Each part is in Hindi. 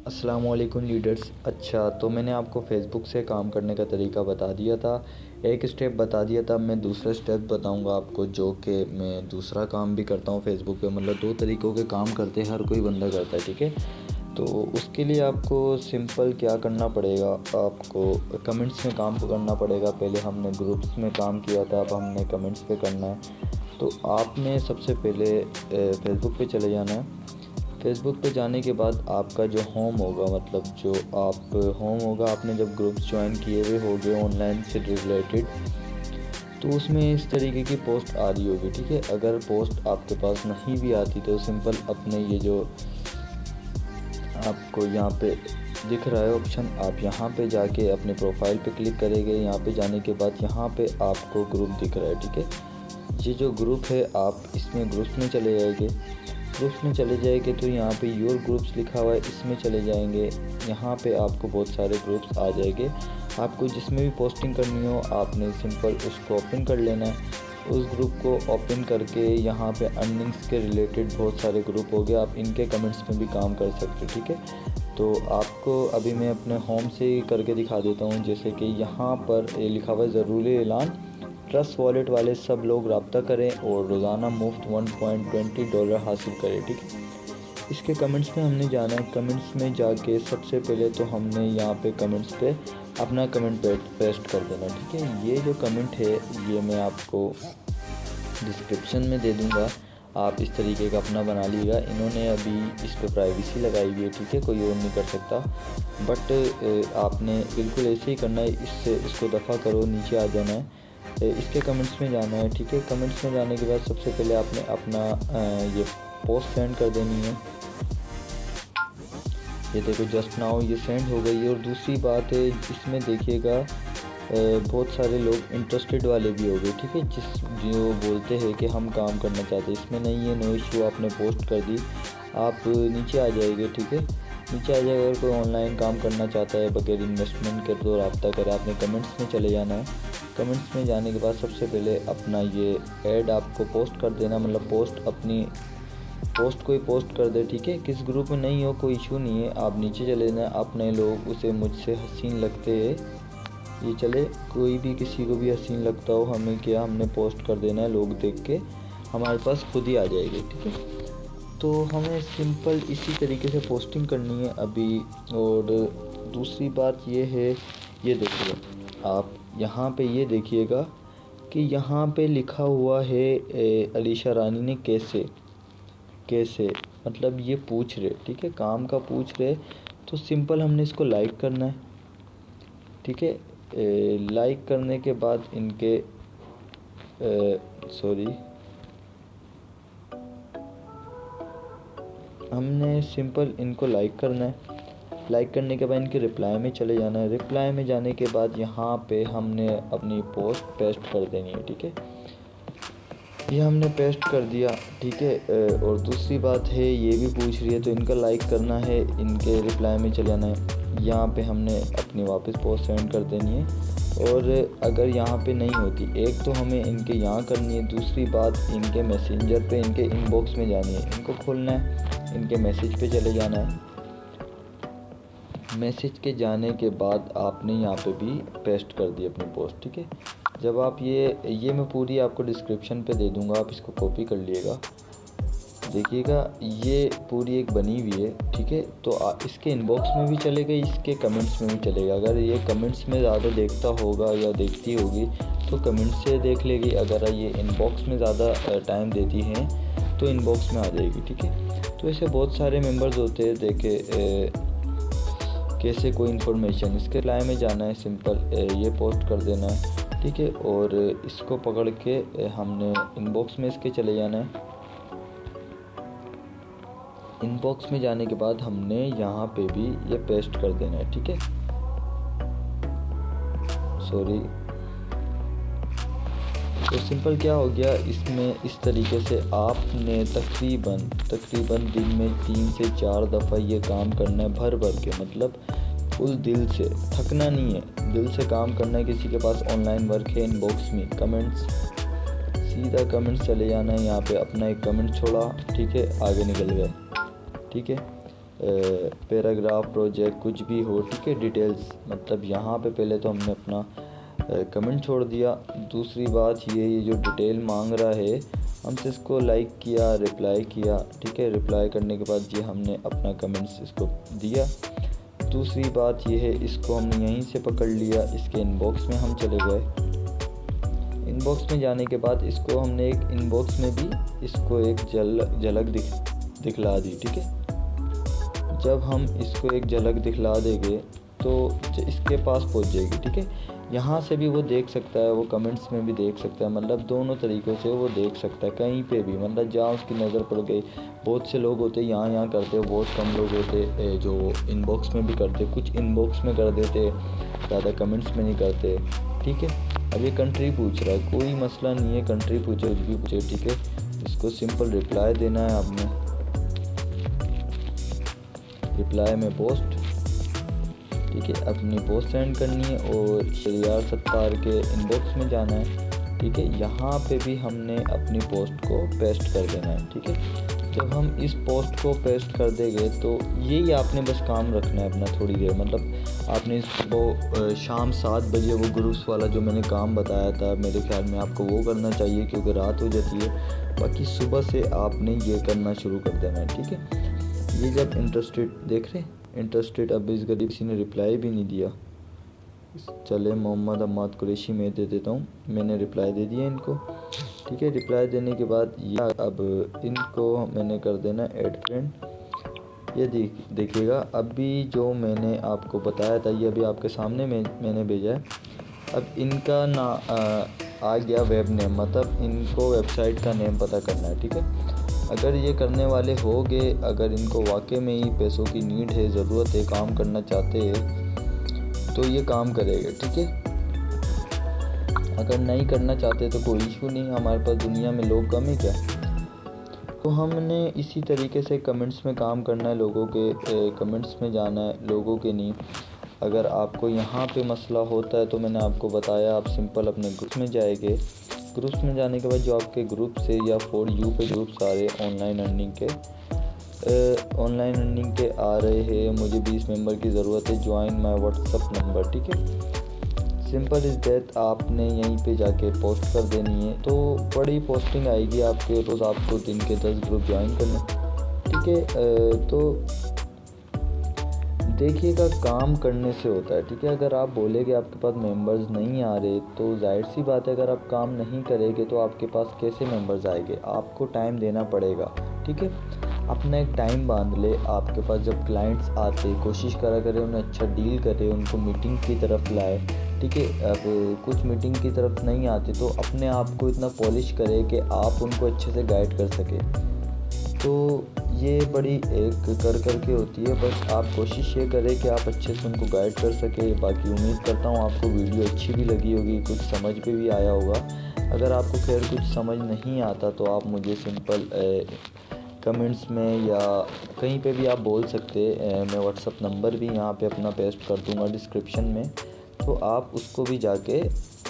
अस्सलामुअलैकुम लीडर्स। अच्छा, तो मैंने आपको फ़ेसबुक से काम करने का तरीका बता दिया था, एक स्टेप बता दिया था। मैं दूसरा स्टेप बताऊंगा आपको, जो कि मैं दूसरा काम भी करता हूँ फ़ेसबुक पे। मतलब दो तरीक़ों के काम करते हैं, हर कोई बंदा करता है, ठीक है। तो उसके लिए आपको सिंपल क्या करना पड़ेगा, आपको कमेंट्स में काम करना पड़ेगा। पहले हमने ग्रुप्स में काम किया था, अब हमने कमेंट्स पे करना है। तो आपने सबसे पहले फ़ेसबुक पे चले जाना है। फ़ेसबुक पे जाने के बाद आपका जो होम होगा, मतलब जो आप होम होगा, आपने जब ग्रुप्स ज्वाइन किए हुए होंगे ऑनलाइन से रिलेटेड, तो उसमें इस तरीके की पोस्ट आ रही होगी, ठीक है। अगर पोस्ट आपके पास नहीं भी आती तो सिंपल अपने ये जो आपको यहाँ पे दिख रहा है ऑप्शन, आप यहाँ पे जाके अपने प्रोफाइल पे क्लिक करेंगे। यहाँ पे जाने के बाद यहाँ पे आपको ग्रुप दिख रहा है, ठीक है। ये जो ग्रुप है, आप इसमें ग्रुप्स में चले जाएंगे। ग्रुप्स में चले जाएंगे तो यहाँ पे योर ग्रुप्स लिखा हुआ है, इसमें चले जाएंगे। यहाँ पे आपको बहुत सारे ग्रुप्स आ जाएंगे। आपको जिसमें भी पोस्टिंग करनी हो, आपने सिंपल उसको ओपन कर लेना है। उस ग्रुप को ओपन करके यहाँ पे अर्निंग्स के रिलेटेड बहुत सारे ग्रुप हो गए, आप इनके कमेंट्स में भी काम कर सकते हो, ठीक है। तो आपको अभी मैं अपने होम से ही करके दिखा देता हूँ। जैसे कि यहाँ पर लिखा हुआ है ज़रूरी ऐलान, ट्रस्ट वॉलेट वाले सब लोग रब्ता करें और रोज़ाना मुफ्त $1.20 हासिल करें, ठीक है। इसके कमेंट्स में हमने जाना है। कमेंट्स में जाके सबसे पहले तो हमने यहाँ पे कमेंट्स पे अपना कमेंट पेस्ट कर देना, ठीक है। ये जो कमेंट है ये मैं आपको डिस्क्रिप्शन में दे दूँगा, आप इस तरीके का अपना बना लीजिएगा। इन्होंने अभी इस पर प्राइवेसी लगाई हुई है, ठीक है, कोई और नहीं कर सकता। बट आपने बिल्कुल ऐसे ही करना है। इससे इसको दफ़ा करो, नीचे आ जाना है, इसके कमेंट्स में जाना है, ठीक है। कमेंट्स में जाने के बाद सबसे पहले आपने अपना ये पोस्ट सेंड कर देनी है। ये देखो जस्ट नाउ ये सेंड हो गई है। और दूसरी बात है, इसमें देखिएगा बहुत सारे लोग इंटरेस्टेड वाले भी हो गए, ठीक है, जो बोलते हैं कि हम काम करना चाहते हैं। इसमें नहीं है, नो इशू, आपने पोस्ट कर दी, आप नीचे आ जाएंगे, ठीक है। नीचे आ जाएगा। अगर कोई ऑनलाइन काम करना चाहता है बगैर इन्वेस्टमेंट के तो रब्ता करे, आपने कमेंट्स में चले जाना है। कमेंट्स में जाने के बाद सबसे पहले अपना ये ऐड आपको पोस्ट कर देना, मतलब पोस्ट अपनी पोस्ट कोई पोस्ट कर दे, ठीक है। किस ग्रुप में नहीं हो कोई इशू नहीं है, आप नीचे चले जाना। अपने लोग उसे मुझसे हसीन लगते हैं, ये चले, कोई भी किसी को भी हसीन लगता हो, हमें क्या, हमने पोस्ट कर देना है, लोग देख के हमारे पास खुद ही आ जाएगी, ठीक है। तो हमें सिंपल इसी तरीके से पोस्टिंग करनी है अभी। और दूसरी बात ये है, ये देखिएगा आप यहाँ पे, ये देखिएगा कि यहाँ पे लिखा हुआ है अलीशा रानी ने कैसे कैसे, मतलब ये पूछ रहे, ठीक है, काम का पूछ रहे। तो सिंपल हमने इसको लाइक करना है, ठीक है। लाइक करने के बाद इनके हमने सिंपल इनको लाइक करना है। लाइक करने के बाद इनके रिप्लाई में चले जाना है। रिप्लाई में जाने के बाद यहाँ पे हमने अपनी पोस्ट पेस्ट कर देनी है, ठीक है। ये हमने पेस्ट कर दिया, ठीक है। और दूसरी बात है, ये भी पूछ रही है तो इनका लाइक करना है, इनके रिप्लाई में चले जाना है। यहाँ पे हमने अपनी वापस पोस्ट सेंड कर देनी है। और अगर यहाँ पे नहीं होती, एक तो हमें इनके यहाँ करनी है, दूसरी बात इनके मैसेंजर पे, इनके इनबॉक्स में जानी है, इनको खोलना है, इनके मैसेज पे चले जाना है। मैसेज के जाने के बाद आपने यहाँ पे भी पेस्ट कर दी अपनी पोस्ट, ठीक है। जब आप ये मैं पूरी आपको डिस्क्रिप्शन पे दे दूँगा, आप इसको कॉपी कर लिएगा। देखिएगा ये पूरी एक बनी हुई है, ठीक है। तो इसके इनबॉक्स में भी चलेगा, इसके कमेंट्स में भी चलेगा। अगर ये कमेंट्स में ज़्यादा देखता होगा या देखती होगी तो कमेंट्स से देख लेगी। अगर ये इनबॉक्स में ज़्यादा टाइम देती हैं तो इनबॉक्स में आ जाएगी, ठीक है। तो ऐसे बहुत सारे मेंबर्स होते हैं। देखे कैसे कोई इन्फॉर्मेशन, इसके रिप्लाई में जाना है, सिंपल ये पोस्ट कर देना है, ठीक है। और इसको पकड़ के हमने इनबॉक्स में इसके चले जाना है। इनबॉक्स में जाने के बाद हमने यहाँ पे भी ये पेस्ट कर देना है, ठीक है। तो सिंपल क्या हो गया, इसमें इस तरीके से आपने तकरीबन दिन में 3 से 4 दफ़ा ये काम करना है, भर के, मतलब फुल दिल से, थकना नहीं है, दिल से काम करना है। किसी के पास ऑनलाइन वर्क है, इनबॉक्स में कमेंट्स, सीधा कमेंट्स चले जाना है। यहाँ पे अपना एक कमेंट छोड़ा, ठीक है, आगे निकल गए, ठीक है। पैराग्राफ, प्रोजेक्ट, कुछ भी हो, ठीक है, डिटेल्स। मतलब यहाँ पे पहले तो हमने अपना कमेंट छोड़ दिया। दूसरी बात ये जो डिटेल मांग रहा है हमसे, इसको लाइक किया, रिप्लाई किया, ठीक है। रिप्लाई करने के बाद ये हमने अपना कमेंट्स इसको दिया। दूसरी बात ये है, इसको हमने यहीं से पकड़ लिया, इसके इनबॉक्स में हम चले गए। इनबॉक्स में जाने के बाद इसको हमने एक इनबॉक्स में भी इसको एक झलक दिखला दी, ठीक है। जब हम इसको एक झलक दिखला देंगे तो इसके पास पहुंच जाएगी, ठीक है। यहाँ से भी वो देख सकता है, वो कमेंट्स में भी देख सकता है, मतलब दोनों तरीक़ों से वो देख सकता है, कहीं पे भी, मतलब जहाँ उसकी नज़र पड़ गई। बहुत से लोग होते यहाँ करते हो, बहुत कम लोग होते जो इनबॉक्स में भी करते, कुछ इनबॉक्स में कर देते, ज़्यादा कमेंट्स में नहीं करते, ठीक है। अब ये कंट्री पूछ रहा है, कोई मसला नहीं है, कंट्री पूछे, कुछ भी पूछे, ठीक है। इसको सिंपल रिप्लाई देना है आपने, रिप्लाई में पोस्ट, ठीक है, अपनी पोस्ट सेंड करनी है और शरियार सत्तार के इनबॉक्स में जाना है, ठीक है। यहाँ पे भी हमने अपनी पोस्ट को पेस्ट कर देना है, ठीक है। जब हम इस पोस्ट को पेस्ट कर देंगे तो यही आपने बस काम रखना है अपना थोड़ी देर, मतलब आपने वो शाम 7 बजे वो ग्रुप्स वाला जो मैंने काम बताया था, मेरे ख्याल में आपको वो करना चाहिए क्योंकि रात हो जाती है। बाकी सुबह से आपने ये करना शुरू कर देना है, ठीक है। ये जब इंटरेस्टेड देख रहे, इंटरेस्टेड, अब इस गरीब किसी ने रिप्लाई भी नहीं दिया। चले मोहम्मद अम्माद कुरैशी में दे देता हूँ, मैंने रिप्लाई दे दिया इनको, ठीक है। रिप्लाई देने के बाद ये अब इनको मैंने कर देना ऐड फ्रेंड। ये देखिएगा अभी जो मैंने आपको बताया था ये अभी आपके सामने मैंने भेजा है। अब इनका ना आ गया वेब नेम, मतलब इनको वेबसाइट का नेम पता करना है, ठीक है। अगर ये करने वाले होंगे, अगर इनको वाकई में ही पैसों की नीड है, ज़रूरत है, काम करना चाहते हैं तो ये काम करेंगे, ठीक है। अगर नहीं करना चाहते तो कोई इशू नहीं, हमारे पास दुनिया में लोग कम है क्या। तो हमने इसी तरीके से कमेंट्स में काम करना है, लोगों के कमेंट्स में जाना है, लोगों के नहीं। अगर आपको यहाँ पे मसला होता है तो मैंने आपको बताया, आप सिंपल अपने ग्रुप में जाएंगे। ग्रुप्स में जाने के बाद जो आपके ग्रुप से या फॉर यू पे ग्रुप सारे ऑनलाइन अर्निंग के आ रहे हैं, मुझे 20 मेंबर की ज़रूरत है, ज्वाइन माय व्हाट्सअप नंबर, ठीक है। सिंपल इज़ दैट, आपने यहीं पे जाके पोस्ट कर देनी है तो बड़ी पोस्टिंग आएगी आपके, रोज़ आपको दिन के 10 ग्रुप ज्वाइन करना, ठीक है। तो देखिएगा काम करने से होता है, ठीक है। अगर आप बोलेंगे आपके पास मेंबर्स नहीं आ रहे तो जाहिर सी बात है, अगर आप काम नहीं करेंगे तो आपके पास कैसे मेंबर्स आएंगे, आपको टाइम देना पड़ेगा, ठीक है। अपना एक टाइम बांध ले, आपके पास जब क्लाइंट्स आते कोशिश करा करें उन्हें अच्छा डील करे, उनको मीटिंग की तरफ लाए, ठीक है। अब कुछ मीटिंग की तरफ नहीं आते तो अपने आप को इतना पॉलिश करे कि आप उनको अच्छे से गाइड कर सके। तो ये बड़ी एक करके होती है, बस आप कोशिश ये करें कि आप अच्छे से उनको गाइड कर सके। बाकी उम्मीद करता हूँ आपको वीडियो अच्छी भी लगी होगी, कुछ समझ पे भी आया होगा। अगर आपको खैर कुछ समझ नहीं आता तो आप मुझे सिंपल कमेंट्स में या कहीं पे भी आप बोल सकते हैं। मैं व्हाट्सअप नंबर भी यहाँ पे अपना पेस्ट कर दूँगा डिस्क्रिप्शन में, तो आप उसको भी जाके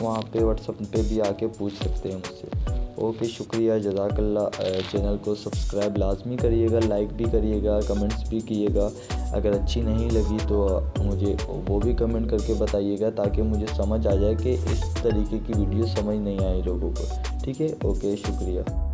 वहाँ पे व्हाट्सअप पे भी आके पूछ सकते हैं मुझसे। ओके, शुक्रिया, जज़ाकल्लाह। चैनल को सब्सक्राइब लाजमी करिएगा, लाइक भी करिएगा, कमेंट्स भी कीजिएगा। अगर अच्छी नहीं लगी तो मुझे वो भी कमेंट करके बताइएगा ताकि मुझे समझ आ जाए कि इस तरीके की वीडियो समझ नहीं आई लोगों को, ठीक है। ओके, शुक्रिया।